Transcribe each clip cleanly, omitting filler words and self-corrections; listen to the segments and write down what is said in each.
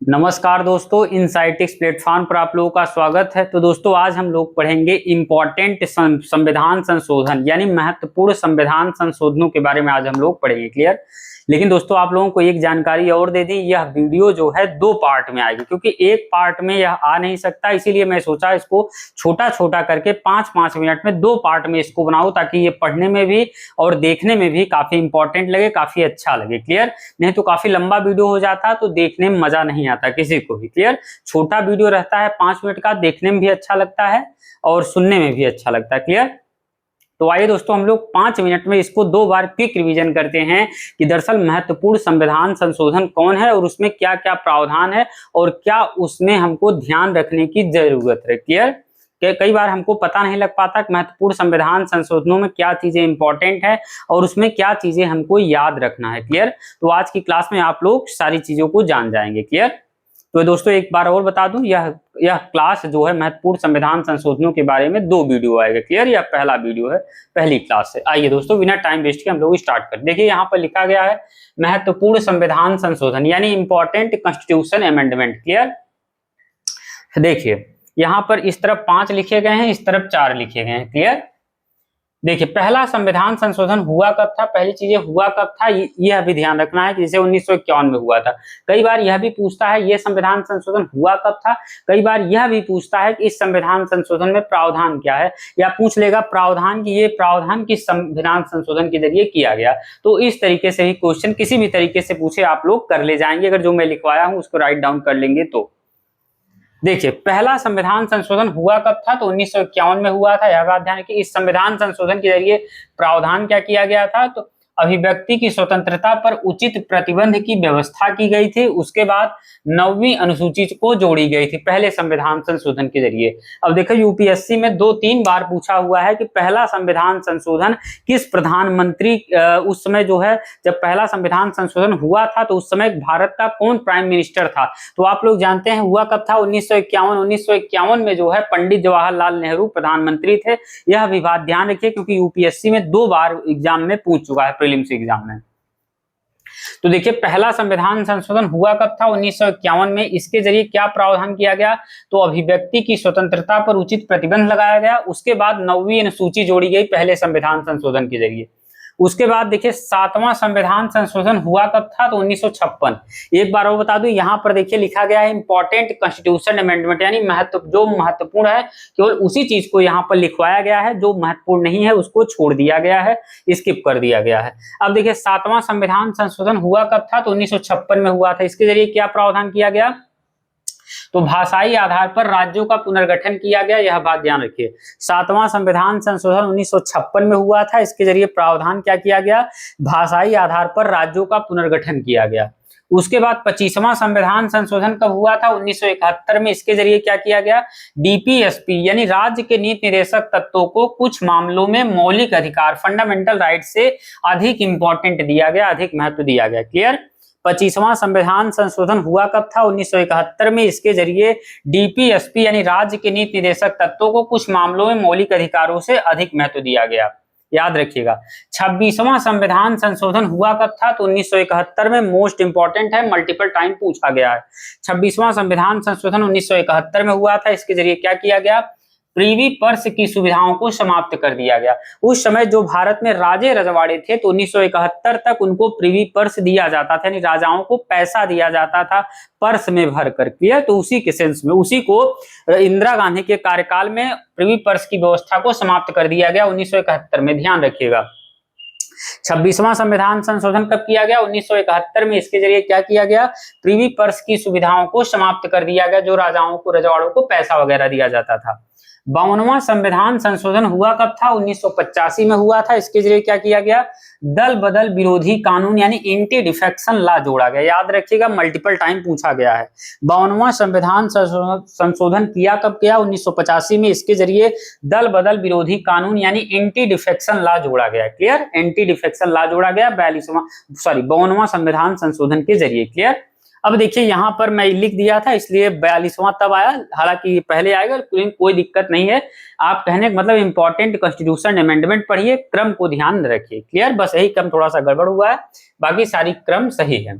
नमस्कार दोस्तों, इनसाइटिक्स प्लेटफॉर्म पर आप लोगों का स्वागत है। तो दोस्तों आज हम लोग पढ़ेंगे इम्पोर्टेंट संविधान संशोधन यानी महत्वपूर्ण संविधान संशोधनों के बारे में आज हम लोग पढ़ेंगे। क्लियर। लेकिन दोस्तों आप लोगों को एक जानकारी और दे दी, यह वीडियो जो है 2 पार्ट में आएगी क्योंकि एक पार्ट में यह आ नहीं सकता, इसीलिए मैं सोचा इसको छोटा छोटा करके 5-5 मिनट में 2 पार्ट में इसको बनाऊं ताकि ये पढ़ने में भी और देखने में भी काफी इंपॉर्टेंट लगे, काफी अच्छा लगे। क्लियर। नहीं तो काफी लंबा वीडियो हो जाता तो देखने में मजा नहीं आता किसी को भी। क्लियर। छोटा वीडियो रहता है 5 मिनट का, देखने में भी अच्छा लगता है और सुनने में भी अच्छा लगता है। क्लियर। तो आइए दोस्तों हम लोग 5 मिनट में इसको 2 बार क्विक रिवीजन करते हैं कि दरअसल महत्वपूर्ण संविधान संशोधन कौन है और उसमें क्या क्या प्रावधान है और क्या उसमें हमको ध्यान रखने की जरूरत है। क्लियर। कई बार हमको पता नहीं लग पाता कि महत्वपूर्ण संविधान संशोधनों में क्या चीजें इंपॉर्टेंट है और उसमें क्या चीजें हमको याद रखना है। क्लियर। तो आज की क्लास में आप लोग सारी चीजों को जान जाएंगे। क्लियर। तो दोस्तों एक बार और बता दूं, यह क्लास जो है महत्वपूर्ण संविधान संशोधनों के बारे में 2 वीडियो आएगा। क्लियर। यह पहला वीडियो है, पहली क्लास है। आइए दोस्तों बिना टाइम वेस्ट के हम लोग स्टार्ट कर। देखिए यहाँ पर लिखा गया है महत्वपूर्ण संविधान संशोधन यानी इंपॉर्टेंट कॉन्स्टिट्यूशन अमेंडमेंट। क्लियर। देखिए यहाँ पर इस तरफ 5 लिखे गए हैं, इस तरफ 4 लिखे गए हैं। क्लियर। देखिए पहला संविधान संशोधन हुआ कब था, पहली चीजें हुआ कब था यह भी ध्यान रखना है कि जैसे 1951 में हुआ था। कई बार यह भी पूछता है ये संविधान संशोधन हुआ कब था, कई बार यह भी पूछता है कि इस संविधान संशोधन में प्रावधान क्या है, या पूछ लेगा प्रावधान की ये प्रावधान किस संविधान संशोधन के जरिए किया गया। तो इस तरीके से ही क्वेश्चन किसी भी तरीके से पूछे आप लोग कर ले जाएंगे, अगर जो मैं लिखवाया हूं उसको राइट डाउन कर लेंगे तो। देखिए पहला संविधान संशोधन हुआ कब था, तो 1951 में हुआ था। यह बात ध्यान रखिए। इस संविधान संशोधन के जरिए प्रावधान क्या किया गया था, तो अभिव्यक्ति की स्वतंत्रता पर उचित प्रतिबंध की व्यवस्था की गई थी। उसके बाद 9वीं अनुसूची को जोड़ी गई थी पहले संविधान संशोधन के जरिए। अब देखो यूपीएससी में 2-3 बार पूछा हुआ है कि पहला संविधान संशोधन किस प्रधानमंत्री उस समय जो है जब पहला संविधान संशोधन हुआ था तो उस समय भारत का कौन प्राइम मिनिस्टर था। तो आप लोग जानते हैं हुआ कब था, 1951 में जो है पंडित जवाहरलाल नेहरू प्रधानमंत्री थे। यह भी बात ध्यान रखिए क्योंकि यूपीएससी में 2 बार एग्जाम में पूछ चुका है, प्रीलिम्स एग्जाम में। तो देखिए पहला संविधान संशोधन हुआ कब था, 1951 में। इसके जरिए क्या प्रावधान किया गया, तो अभिव्यक्ति की स्वतंत्रता पर उचित प्रतिबंध लगाया गया। उसके बाद 9वीं अनुसूची जोड़ी गई पहले संविधान संशोधन के जरिए। उसके बाद देखिए 7वां संविधान संशोधन हुआ कब था, तो 1956। एक बार और बता दूं, यहाँ पर देखिए लिखा गया है इंपॉर्टेंट कॉन्स्टिट्यूशन अमेंडमेंट यानी जो महत्वपूर्ण है केवल उसी चीज को यहाँ पर लिखवाया गया है, जो महत्वपूर्ण नहीं है उसको छोड़ दिया गया है, स्किप कर दिया गया है। अब देखिए 7वां संविधान संशोधन हुआ कब था, तो 1956 में हुआ था। इसके जरिए क्या प्रावधान किया गया, तो भाषाई आधार पर राज्यों का पुनर्गठन किया गया। यह बात ध्यान रखिए। 7वां संविधान संशोधन 1956 में हुआ था। इसके जरिए प्रावधान क्या किया गया, भाषाई आधार पर राज्यों का पुनर्गठन किया गया। उसके बाद 25वां संविधान संशोधन कब हुआ था, 1971 में। इसके जरिए क्या किया गया, डीपीएसपी यानी राज्य के नीति निर्देशक तत्वों को कुछ मामलों में मौलिक अधिकार फंडामेंटल राइट से अधिक इंपॉर्टेंट दिया गया, अधिक महत्व दिया गया। क्लियर। 25वां संविधान संशोधन हुआ कब था, 1971 में। इसके जरिए डीपीएसपी यानी राज्य के नीति निर्देशक तत्वों को कुछ मामलों में मौलिक अधिकारों से अधिक महत्व दिया गया। याद रखिएगा। 26वां संविधान संशोधन हुआ कब था, तो 1971 में। मोस्ट इंपॉर्टेंट है, मल्टीपल टाइम पूछा गया है। 26वां संविधान संशोधन 1971 में हुआ था। इसके जरिए क्या किया गया, प्रीवी पर्स की सुविधाओं को समाप्त कर दिया गया। उस समय जो भारत में राजे रजवाड़े थे तो 1971 तक उनको प्रीवी पर्स दिया जाता था, यानी राजाओं को पैसा दिया जाता था पर्स में भर कर। क्लियर। तो उसी के सेंस में उसी को इंदिरा गांधी के कार्यकाल में प्रीवी पर्स की व्यवस्था को समाप्त कर दिया गया 1971 में। ध्यान रखिएगा। 26वां संविधान संशोधन कब किया गया, 1971 में। इसके जरिए क्या किया गया, प्रीवी पर्स की सुविधाओं को समाप्त कर दिया गया, जो राजाओं को रजवाड़ों को पैसा वगैरह दिया जाता था। 52वां संविधान संशोधन हुआ कब था, 1985 में हुआ था। इसके जरिए क्या किया गया, दल बदल विरोधी कानून यानी एंटी डिफेक्शन लॉ जोड़ा गया। याद रखिएगा, मल्टीपल टाइम पूछा गया है। 52वां संविधान संशोधन किया कब गया, 1985 में। इसके जरिए दल बदल विरोधी कानून यानी एंटी डिफेक्शन लॉ जोड़ा गया। क्लियर। एंटी डिफेक्शन लॉ जोड़ा गया 52वां संविधान संशोधन के जरिए। क्लियर। अब देखिए यहाँ पर मैं लिख दिया था इसलिए 42वां तब आया, हालांकि पहले आएगा, कोई दिक्कत नहीं है। आप कहने का मतलब इंपॉर्टेंट कॉन्स्टिट्यूशन अमेंडमेंट पढ़िए, क्रम को ध्यान रखिए। क्लियर। बस यही क्रम थोड़ा सा गड़बड़ हुआ है, बाकी सारी क्रम सही है।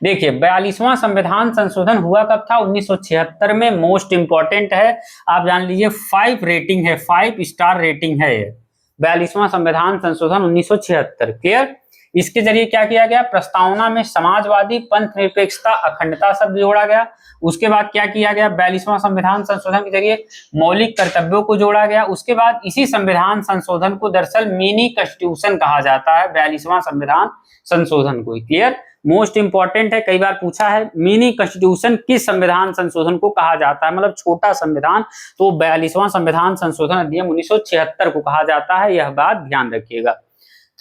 देखिए 42वां संविधान संशोधन हुआ कब था? 1976 में। मोस्ट इंपॉर्टेंट है, आप जान लीजिए 5 रेटिंग है, 5 स्टार रेटिंग है ये। 42वां संविधान संशोधन 1976, क्लियर। इसके जरिए क्या किया गया? प्रस्तावना में समाजवादी, पंथ निरपेक्षता, अखंडता शब्द जोड़ा गया। उसके बाद क्या किया गया? 42वां संविधान संशोधन के जरिए मौलिक कर्तव्यों को जोड़ा गया। उसके बाद इसी संविधान संशोधन को दरअसल मिनी कॉन्स्टिट्यूशन कहा जाता है, 42वां संविधान संशोधन को, क्लियर। मोस्ट इंपॉर्टेंट है, कई बार पूछा है, मिनी कॉन्स्टिट्यूशन किस संविधान संशोधन को कहा जाता है, मतलब छोटा संविधान, तो 42वां संविधान संशोधन अधिनियम 1976 को कहा जाता है, यह बात ध्यान रखिएगा।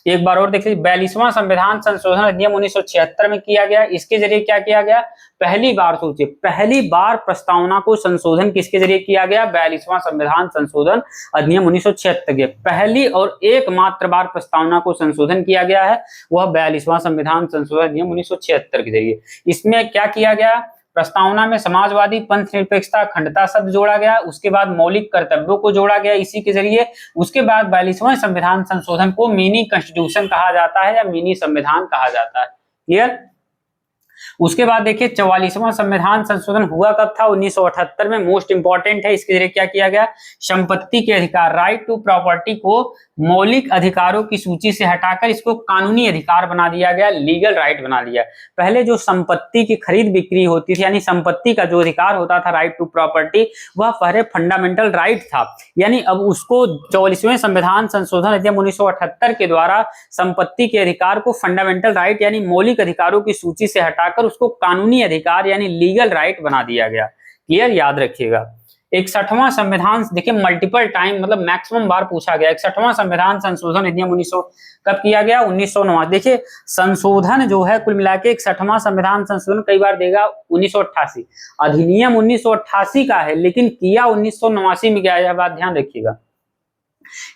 एक बार और देख लीजिए, 42वां संविधान संशोधन अधिनियम 1976 में किया गया। इसके जरिए क्या किया गया? पहली बार, सोचिए, पहली बार प्रस्तावना को संशोधन किसके जरिए किया गया? 42वां संविधान संशोधन अधिनियम 1976 के पहली और एकमात्र बार प्रस्तावना को संशोधन किया गया है, वह 42वां संविधान संशोधन अधिनियम 1976 के जरिए। इसमें क्या किया गया? प्रस्तावना में समाजवादी, पंथ निरपेक्षता, अखंडता शब्द जोड़ा गया। उसके बाद मौलिक कर्तव्यों को जोड़ा गया इसी के जरिए। उसके बाद 42वां संविधान संशोधन को मिनी कॉन्स्टिट्यूशन कहा जाता है या मिनी संविधान कहा जाता है, क्लियर। उसके बाद देखिए 44वां संविधान संशोधन हुआ कब था? 1978 में। मोस्ट इंपॉर्टेंट है, इसके जरिए क्या किया गया? संपत्ति के अधिकार, राइट टू प्रॉपर्टी को मौलिक अधिकारों की सूची से हटाकर इसको कानूनी अधिकार बना दिया गया, लीगल राइट बना दिया। पहले जो संपत्ति की खरीद बिक्री होती थी, यानी संपत्ति का जो अधिकार होता था, राइट टू प्रॉपर्टी, वह पहले फंडामेंटल राइट था, यानी अब उसको 44वें संविधान संशोधन अधिनियम 1978 के द्वारा संपत्ति के अधिकार को फंडामेंटल राइट यानी मौलिक अधिकारों की सूची से हटाकर उसको कानूनी अधिकार यानी लीगल राइट बना दिया गया, क्लियर, याद रखिएगा। 61वां संविधान, देखिए मल्टीपल टाइम, मतलब मैक्सिमम बार पूछा गया। 61वां संविधान संशोधन अधिनियम 1900 कब किया गया? 1989। देखिए संशोधन जो है कुल मिला के 61वां संविधान संशोधन कई बार देगा 1988, अधिनियम 1988 का है, लेकिन किया 1989 में गया, यह बात ध्यान रखिएगा।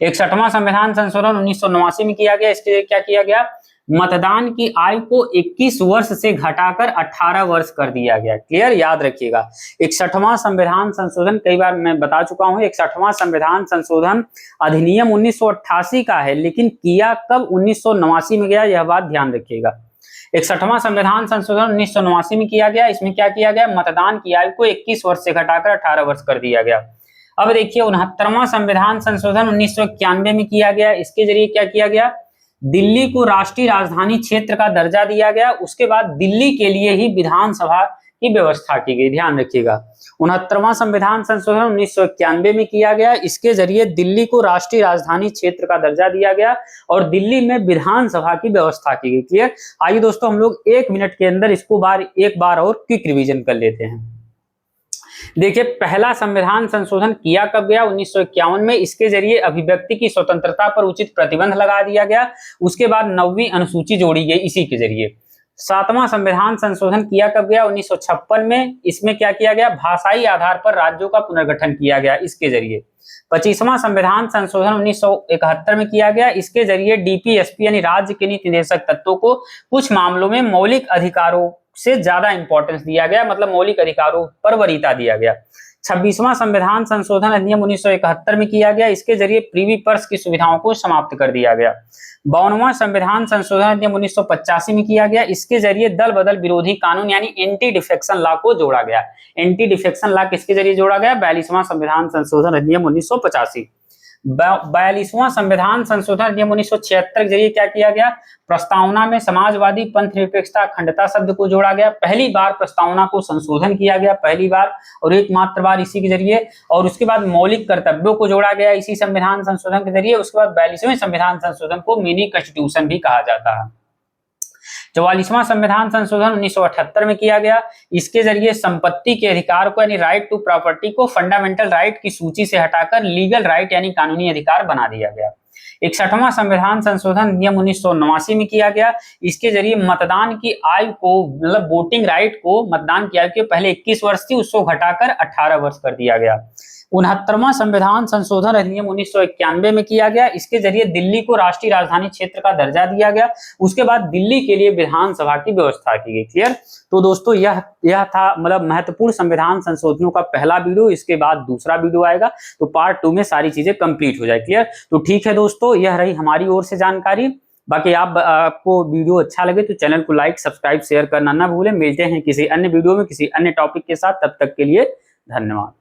61वां संविधान संशोधन 1989 में किया गया। इसके क्या किया गया? मतदान की आयु को 21 वर्ष से घटाकर 18 वर्ष कर दिया गया, क्लियर, याद रखिएगा। 61वां संविधान संशोधन कई बार मैं बता चुका हूं, 61वां संविधान संशोधन अधिनियम 1988 का है, लेकिन किया कब? 1989 में गया, यह बात ध्यान रखिएगा। 61वां संविधान संशोधन 1989 में किया गया। इसमें क्या किया गया? मतदान की आयु को 21 वर्ष से घटाकर 18 वर्ष कर दिया गया। अब देखिए 69वां संविधान संशोधन 1991 में किया गया। इसके जरिए क्या किया गया? दिल्ली को राष्ट्रीय राजधानी क्षेत्र का दर्जा दिया गया। उसके बाद दिल्ली के लिए ही विधानसभा की व्यवस्था की गई, ध्यान रखिएगा। 69वां संविधान संशोधन 1991 में किया गया। इसके जरिए दिल्ली को राष्ट्रीय राजधानी क्षेत्र का दर्जा दिया गया और दिल्ली में विधानसभा की व्यवस्था की गई, क्लियर। आइए दोस्तों हम लोग 1 मिनट के अंदर इसको एक बार और क्विक रिवीजन कर लेते हैं। देखिए पहला संविधान संशोधन किया कब गया? 1951 में। इसके जरिए अभिव्यक्ति की स्वतंत्रता पर उचित प्रतिबंध लगा दिया गया। उसके बाद 9वीं अनुसूची जोड़ी गई इसी के जरिए। 7वां संविधान संशोधन किया कब गया? 1956 में। इसमें क्या किया गया? भाषाई आधार पर राज्यों का पुनर्गठन किया गया इसके जरिए। 25वां संविधान संशोधन 1971 में किया गया। इसके जरिए डीपीएसपी यानी राज्य के नीति निर्देशक तत्वों को कुछ मामलों में मौलिक अधिकारों से ज्यादा इंपॉर्टेंस दिया गया, मतलब मौलिक अधिकारों पर वरीयता दिया गया। 26वां संविधान संशोधन अधिनियम 1971 में किया गया। इसके जरिए प्रीवी पर्स की सुविधाओं को समाप्त कर दिया गया। 52वां संविधान संशोधन अधिनियम 1985 में किया गया। इसके जरिए दल बदल विरोधी कानून यानी एंटी डिफेक्शन लॉ को जोड़ा गया। एंटी डिफेक्शन लॉ किसके जरिए जोड़ा गया? 42वां संविधान संशोधन अधिनियम 1985। 42वां संविधान संशोधन अधिनियम 1976 के जरिए क्या किया गया? प्रस्तावना में समाजवादी, पंथ निरपेक्षता, अखंडता शब्द को जोड़ा गया। पहली बार प्रस्तावना को संशोधन किया गया, पहली बार और एकमात्र बार इसी के जरिए। और उसके बाद मौलिक कर्तव्यों को जोड़ा गया इसी संविधान संशोधन के जरिए। उसके बाद 42वें संविधान संशोधन को मिनी कॉन्स्टिट्यूशन भी कहा जाता है। 44वां संविधान संशोधन 1978 में किया गया। इसके जरिए संपत्ति के अधिकार को यानी राइट टू प्रॉपर्टी को फंडामेंटल राइट की सूची से हटाकर लीगल राइट यानी कानूनी अधिकार बना दिया गया। 61वां संविधान संशोधन नियम 1989 में किया गया। इसके जरिए मतदान की आयु को, मतलब वोटिंग राइट को, मतदान की आयु के पहले 21 वर्ष थी उसको घटाकर 18 वर्ष कर दिया गया। 69वां संविधान संशोधन अधिनियम 1991 में किया गया। इसके जरिए दिल्ली को राष्ट्रीय राजधानी क्षेत्र का दर्जा दिया गया। उसके बाद दिल्ली के लिए विधानसभा की व्यवस्था की गई, क्लियर। तो दोस्तों यह था मतलब महत्वपूर्ण संविधान संशोधनों का पहला वीडियो। इसके बाद दूसरा वीडियो आएगा, तो पार्ट 2 में सारी चीजें कंप्लीट हो जाए, क्लियर। तो ठीक है दोस्तों, यह रही हमारी ओर से जानकारी। बाकी आपको वीडियो अच्छा लगे तो चैनल को लाइक सब्सक्राइब शेयर करना ना भूलें। मिलते हैं किसी अन्य वीडियो में किसी अन्य टॉपिक के साथ, तब तक के लिए धन्यवाद।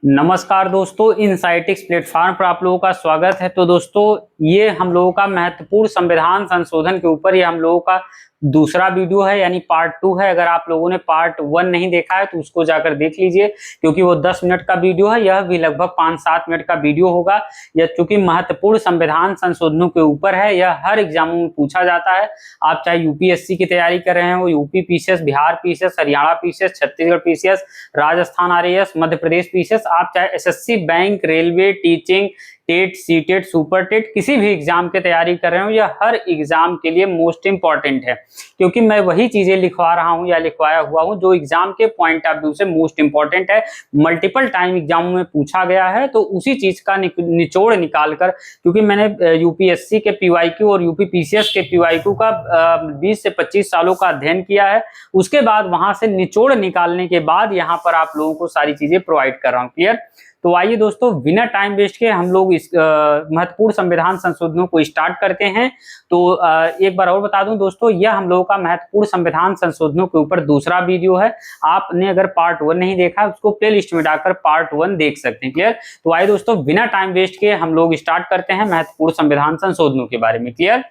नमस्कार दोस्तों, इनसाइटिक्स प्लेटफॉर्म पर आप लोगों का स्वागत है। तो दोस्तों, ये हम लोगों का महत्वपूर्ण संविधान संशोधन के ऊपर ये हम लोगों का दूसरा वीडियो है, यानी पार्ट 2 है। अगर आप लोगों ने पार्ट 1 नहीं देखा है तो उसको जाकर देख लीजिए, क्योंकि वो 10 मिनट का वीडियो है, यह भी लगभग 5-7 मिनट का वीडियो होगा। यह चूंकि महत्वपूर्ण संविधान संशोधनों के ऊपर है, यह हर एग्जामों में पूछा जाता है। आप चाहे यूपीएससी की तैयारी कर रहे हो, UP PCS, Bihar PCS, Haryana PCS, Chhattisgarh PCS, Rajasthan RAS, Madhya Pradesh PCS, आप चाहे SSC, bank, railway, teaching, TET, CTET, super TET, किसी भी एग्जाम की तैयारी कर रहे हो, यह हर एग्जाम के लिए मोस्ट इंपॉर्टेंट है। क्योंकि मैं वही चीजें लिखवा रहा हूं या लिखवाया हुआ हूं जो एग्जाम के पॉइंट ऑफ व्यू से मोस्ट इंपॉर्टेंट है, मल्टीपल टाइम एग्जामों में पूछा गया है। तो उसी चीज का निचोड़ निकालकर, क्योंकि मैंने यूपीएससी के पीवाईक्यू और यूपी पीसीएस के पीवाईक्यू का 20 से 25 सालों का अध्ययन किया है, उसके बाद वहां से निचोड़ निकालने के बाद यहाँ पर आप लोगों को सारी चीजें प्रोवाइड कर रहा हूँ। क्लियर? तो आइए दोस्तों, बिना टाइम वेस्ट के हम लोग इस महत्वपूर्ण संविधान संशोधनों को स्टार्ट करते हैं। तो एक बार और बता दूं दोस्तों, यह हम लोगों का महत्वपूर्ण संविधान संशोधनों के ऊपर दूसरा वीडियो है। आपने अगर पार्ट 1 नहीं देखा उसको प्ले लिस्ट में डालकर पार्ट 1 देख सकते हैं। क्लियर? तो आइए दोस्तों, बिना टाइम वेस्ट के हम लोग स्टार्ट करते हैं महत्वपूर्ण संविधान संशोधनों के बारे में। क्लियर?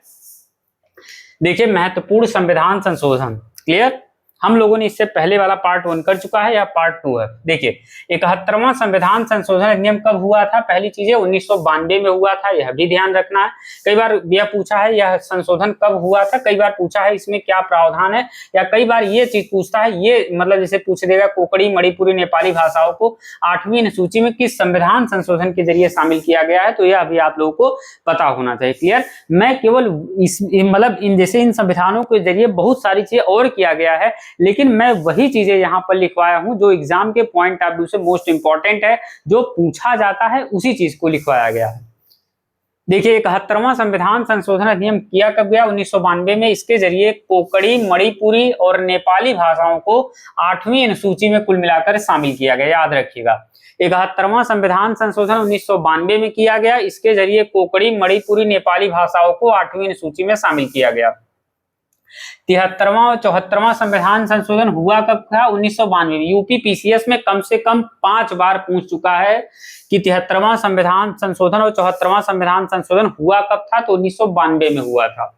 देखिए, महत्वपूर्ण संविधान संशोधन, क्लियर, हम लोगों ने इससे पहले वाला पार्ट 1 कर चुका है, या पार्ट 2 है। देखिए, 71वां संविधान संशोधन अधिनियम कब हुआ था? पहली चीज 1992 में हुआ था, यह भी ध्यान रखना है। कई बार यह पूछा है यह संशोधन कब हुआ था, कई बार पूछा है इसमें क्या प्रावधान है, या कई बार ये चीज पूछता है, ये मतलब जैसे पूछ देगा कोंकणी, मणिपुरी, नेपाली भाषाओं को 8वीं अनुसूची में किस संविधान संशोधन के जरिए शामिल किया गया है, तो यह अभी आप लोगों को पता होना चाहिए। क्लियर? मैं केवल इस मतलब इन संविधानों के जरिए बहुत सारी चीजें और किया गया है, लेकिन मैं वही चीजें यहां पर लिखवाया हूं जो एग्जाम के पॉइंट ऑफ व्यू से मोस्ट इंपॉर्टेंट है, जो पूछा जाता है उसी चीज को लिखवाया गया है। देखिए, 71वां संविधान संशोधन अधिनियम किया कब गया? 1992 में। इसके जरिए कोंकणी, मणिपुरी और नेपाली भाषाओं को 8वीं अनुसूची में कुल मिलाकर शामिल किया गया। याद रखिएगा, 71वां संविधान संशोधन 1992 में किया गया। इसके जरिए कोंकणी, मणिपुरी, नेपाली भाषाओं को 8वीं अनुसूची में शामिल किया गया। 73वां और 74वां संविधान संशोधन हुआ कब था? 1992 में। यूपी पीसीएस में कम से कम 5 बार पूछ चुका है कि 73वां संविधान संशोधन और 74वां संविधान संशोधन हुआ कब था, तो 1992 में हुआ था।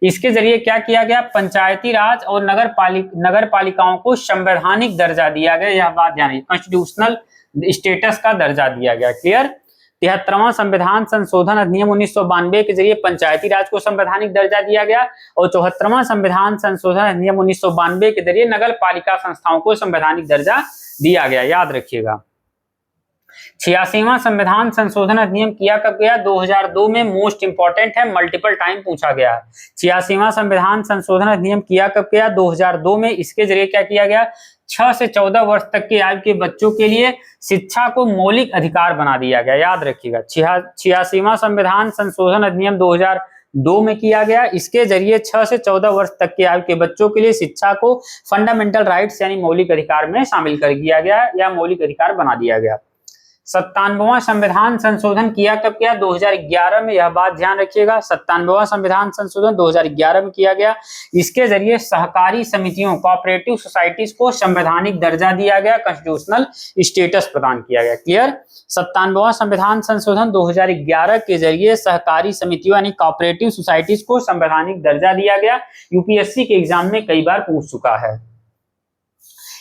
इसके जरिए क्या किया गया? पंचायती राज और नगर पालिकाओं को संवैधानिक दर्जा दिया गया। यह बात ध्यान रखिए, कॉन्स्टिट्यूशनल स्टेटस का दर्जा दिया गया। क्लियर? 73वां संविधान संशोधन अधिनियम 1992 के जरिए पंचायती राज को संवैधानिक दर्जा दिया गया, और 74वां संविधान संशोधन अधिनियम 1992 के जरिए नगर पालिका संस्थाओं को संवैधानिक दर्जा दिया गया। याद रखिएगा। 86वां संविधान संशोधन अधिनियम किया कब गया? 2002 में। मोस्ट इंपॉर्टेंट है, मल्टीपल टाइम पूछा गया है। 86वां संविधान संशोधन अधिनियम किया कब गया? 2002 में। इसके जरिए क्या किया गया? 6 से 14 वर्ष तक की आयु के बच्चों के लिए शिक्षा को मौलिक अधिकार बना दिया गया। याद रखिएगा, 86वां संविधान संशोधन अधिनियम 2002 में किया गया। इसके जरिए 6 से 14 वर्ष तक की आयु के बच्चों के लिए शिक्षा को फंडामेंटल राइट्स यानी मौलिक अधिकार में शामिल कर दिया गया, या मौलिक अधिकार बना दिया गया। 97वां संविधान संशोधन किया कब गया? 2011 में। यह बात ध्यान रखिएगा, 97वां संविधान संशोधन 2011 में किया गया। इसके जरिए सहकारी समितियों, कोऑपरेटिव सोसाइटीज को संवैधानिक दर्जा दिया गया, कॉन्स्टिट्यूशनल स्टेटस प्रदान किया गया। क्लियर? 97वां संविधान संशोधन 2011 के जरिए सहकारी समितियों यानी कोऑपरेटिव सोसाइटीज को संवैधानिक दर्जा दिया गया। यूपीएससी के एग्जाम में कई बार पूछ चुका है।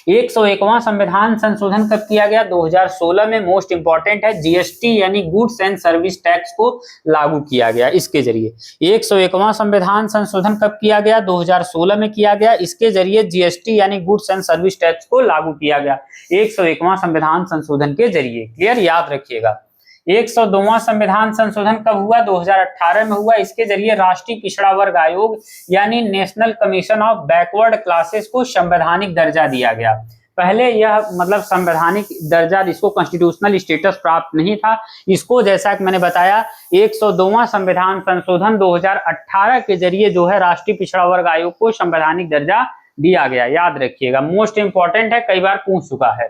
101वां संविधान संशोधन कब किया गया? 2016 में। मोस्ट इंपॉर्टेंट है, जीएसटी यानी गुड्स एंड सर्विस टैक्स को लागू किया गया इसके जरिए। 101वां संविधान संशोधन कब किया गया? 2016 में किया गया। इसके जरिए जीएसटी यानी गुड्स एंड सर्विस टैक्स को लागू किया गया 101वां संविधान संशोधन के जरिए। क्लियर? याद रखिएगा। 102वां संविधान संशोधन कब हुआ? 2018 में हुआ। इसके जरिए राष्ट्रीय पिछड़ा वर्ग आयोग यानी national commission of backward classes को संवैधानिक दर्जा दिया गया। पहले यह मतलब संवैधानिक दर्जा, इसको कॉन्स्टिट्यूशनल स्टेटस प्राप्त नहीं था। इसको जैसा कि मैंने बताया 102वां संविधान संशोधन 2018 के जरिए जो है राष्ट्रीय पिछड़ा वर्ग आयोग को संवैधानिक दर्जा दिया गया। याद रखिएगा, मोस्ट इंपॉर्टेंट है, कई बार पूछ चुका है।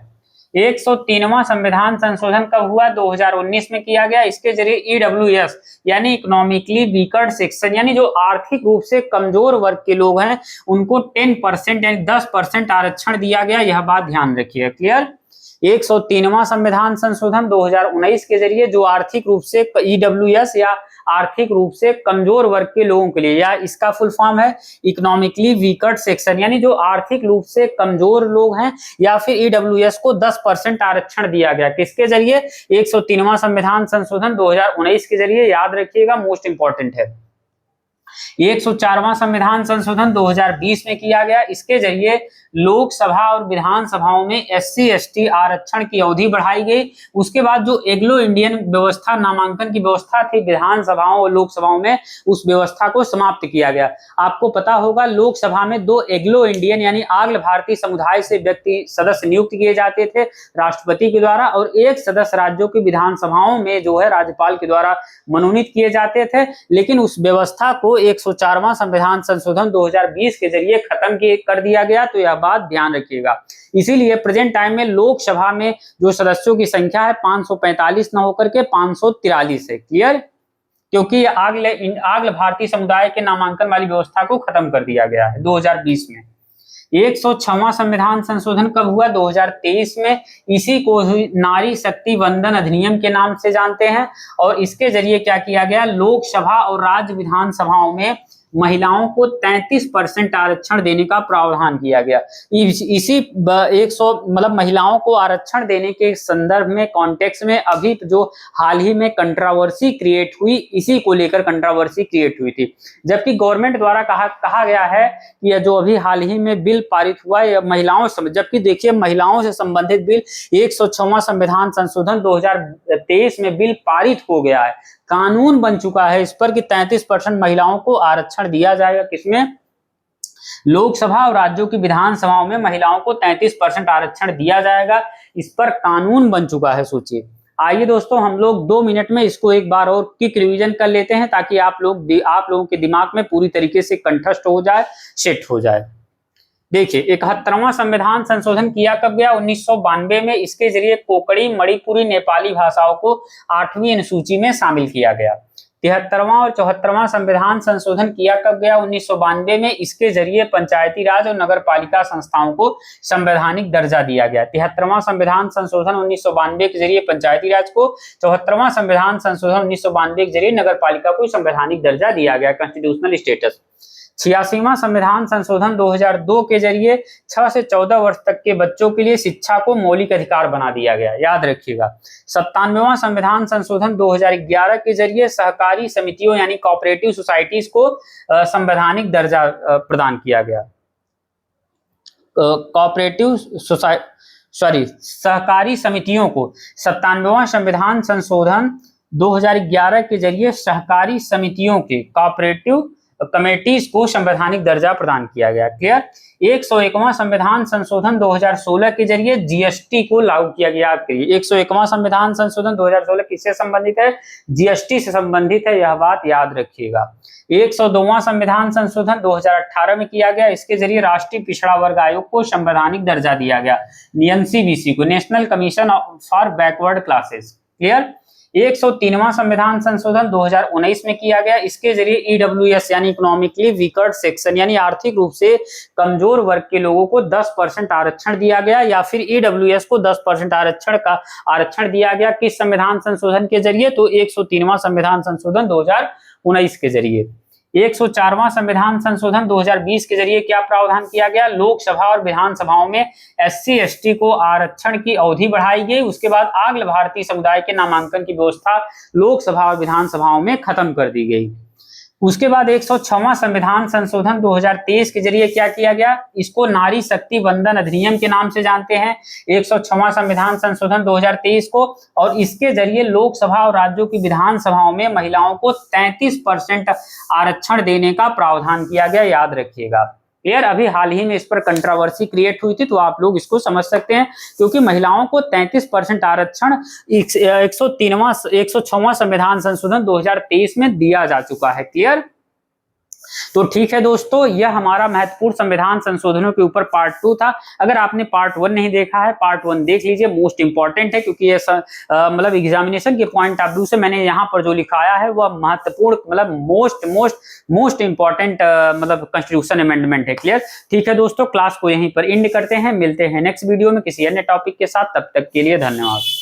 103वां संविधान संशोधन कब हुआ? 2019 में किया गया। इसके जरिए ईडब्ल्यूएस यानी इकोनॉमिकली वीकर सेक्शन यानी जो आर्थिक रूप से कमजोर वर्ग के लोग हैं उनको 10% यानी 10% आरक्षण दिया गया। यह बात ध्यान रखिए। क्लियर? 103वां संविधान संशोधन 2019 के जरिए जो आर्थिक रूप से ईडब्ल्यूएस या आर्थिक रूप से कमजोर वर्ग के लोगों के लिए, या इसका फुल फॉर्म है इकोनॉमिकली वीकर सेक्शन यानी जो आर्थिक रूप से कमजोर लोग हैं, या फिर ईडब्ल्यूएस को 10% आरक्षण दिया गया। किसके जरिए? 103वां संविधान संशोधन 2019 के जरिए। याद रखिएगा, मोस्ट इंपॉर्टेंट है। 104वां संविधान संशोधन 2020 में किया गया। इसके जरिए लोकसभा और विधानसभाओं में एससी एसटी आरक्षण की अवधि बढ़ाई गई। उसके बाद जो एग्लो इंडियन व्यवस्था, नामांकन की व्यवस्था थी विधानसभाओं और लोकसभाओं में, उस व्यवस्था को समाप्त किया गया। आपको पता होगा लोकसभा में 2 एग्लो इंडियन यानी आंग्ल भारतीय समुदाय से व्यक्ति सदस्य नियुक्त किए जाते थे राष्ट्रपति के द्वारा, और 1 सदस्य राज्यों की विधानसभाओं में जो है राज्यपाल के द्वारा मनोनीत किए जाते थे। लेकिन उस व्यवस्था को 104वां संविधान संशोधन 2020 के जरिए खत्म कर दिया गया। तो यह बात ध्यान रखिएगा। इसीलिए प्रेजेंट टाइम में लोकसभा में जो सदस्यों की संख्या है 545 न होकर के 543 है। क्लियर? क्योंकि आंग्ल भारतीय समुदाय के नामांकन वाली व्यवस्था को खत्म कर दिया गया है 2020 में। 106वां संविधान संशोधन कब हुआ? 2023 में। इसी को ही नारी शक्ति वंदन अधिनियम के नाम से जानते हैं। और इसके जरिए क्या किया गया? लोकसभा और राज्य विधानसभाओं में महिलाओं को 33% आरक्षण देने का प्रावधान किया गया। इसी 100 मतलब महिलाओं को आरक्षण देने के संदर्भ में, कॉन्टेक्स्ट में अभी जो हाल ही में कंट्रोवर्सी क्रिएट हुई, इसी को लेकर कंट्रोवर्सी क्रिएट हुई थी। जबकि गवर्नमेंट द्वारा कहा गया है कि यह जो अभी हाल ही में बिल पारित हुआ है महिलाओं से, जबकि देखिए महिलाओं से संबंधित बिल 106वां संविधान संशोधन 2023 में बिल पारित हो गया है, कानून बन चुका है इस पर कि 33% महिलाओं को आरक्षण दिया जाएगा। किसमें? लोकसभा और राज्यों की विधानसभाओं में महिलाओं को 33% आरक्षण दिया जाएगा। इस पर कानून बन चुका है। सोचिए। आइए दोस्तों, हम लोग 2 मिनट में इसको एक बार और क्विक रिवीजन कर लेते हैं ताकि आप लोगों के दिमाग में पूरी तरीके से कंठस्थ हो जाए, सेट हो जाए। देखिए, 71वां संविधान संशोधन किया कब गया? 1992 में। इसके जरिए कोकड़ी, मणिपुरी, नेपाली भाषाओं को 8वीं अनुसूची में शामिल किया गया। 73वां और 74वां संविधान संशोधन किया कब गया? 1992 में। इसके जरिए पंचायती राज और नगर पालिका संस्थाओं को संवैधानिक दर्जा दिया गया। 73वां संविधान संशोधन 1992 के जरिए पंचायती राज को, 74वां संविधान संशोधन 1992 के जरिए नगर पालिका को संवैधानिक दर्जा दिया गया, कॉन्स्टिट्यूशनल स्टेटस। 86वां संविधान संशोधन 2002 के जरिए 6 से 14 वर्ष तक के बच्चों के लिए शिक्षा को मौलिक अधिकार बना दिया गया। याद रखिएगा। 97वां संविधान संशोधन 2011 के जरिए सहकारी समितियों यानी कोऑपरेटिव सोसाइटीज को संवैधानिक दर्जा प्रदान किया गया। सहकारी समितियों को 97वां संविधान संशोधन 2011 के जरिए सहकारी समितियों के कोऑपरेटिव कमेटीज को संवैधानिक दर्जा प्रदान किया गया। क्लियर? 101वां संविधान संशोधन 2016 के जरिए जीएसटी को लागू किया गया। 101वां संविधान संशोधन 2016 किससे संबंधित है? जीएसटी से संबंधित है। यह बात याद रखिएगा। 102वां संविधान संशोधन 2018 में किया गया। इसके जरिए राष्ट्रीय पिछड़ा वर्ग आयोग को संवैधानिक दर्जा दिया गया, एनसीबीसी को, national commission for backward classes. Clear? 103वां संविधान संशोधन 2019 में किया गया। इसके जरिए ईडब्ल्यूएस यानी इकोनॉमिकली वीकर सेक्शन यानी आर्थिक रूप से कमजोर वर्ग के लोगों को 10% आरक्षण दिया गया, या फिर ईडब्ल्यूएस को 10% आरक्षण दिया गया। किस संविधान संशोधन के जरिए? तो 103वां संविधान संशोधन 2019 के जरिए। 104वां संविधान संशोधन 2020 के जरिए क्या प्रावधान किया गया? लोकसभा और विधानसभाओं में एससी एसटी को आरक्षण की अवधि बढ़ाई गई। उसके बाद आंग्ल भारतीय समुदाय के नामांकन की व्यवस्था लोकसभा और विधानसभाओं में खत्म कर दी गई। उसके बाद 106वां संविधान संशोधन 2023 के जरिए क्या किया गया? इसको नारी शक्ति वंदन अधिनियम के नाम से जानते हैं, 106वां संविधान संशोधन 2023 को। और इसके जरिए लोकसभा और राज्यों की विधानसभाओं में महिलाओं को 33% आरक्षण देने का प्रावधान किया गया। याद रखिएगा। क्लियर? अभी हाल ही में इस पर कंट्रोवर्सी क्रिएट हुई थी, तो आप लोग इसको समझ सकते हैं, क्योंकि महिलाओं को 33% आरक्षण 106वां संविधान संशोधन 2023 में दिया जा चुका है। क्लियर? तो ठीक है दोस्तों, यह हमारा महत्वपूर्ण संविधान संशोधनों के ऊपर पार्ट 2 था। अगर आपने पार्ट 1 नहीं देखा है, पार्ट 1 देख लीजिए, मोस्ट इंपॉर्टेंट है, क्योंकि ये मतलब एग्जामिनेशन के पॉइंट ऑफ व्यू से मैंने यहाँ पर जो लिखाया है वह महत्वपूर्ण मतलब मोस्ट इंपॉर्टेंट मतलब कॉन्स्टिट्यूशन अमेंडमेंट है। क्लियर? ठीक है दोस्तों, क्लास को यहीं पर एंड करते हैं, मिलते हैं नेक्स्ट वीडियो में किसी अन्य टॉपिक के साथ। तब तक के लिए धन्यवाद।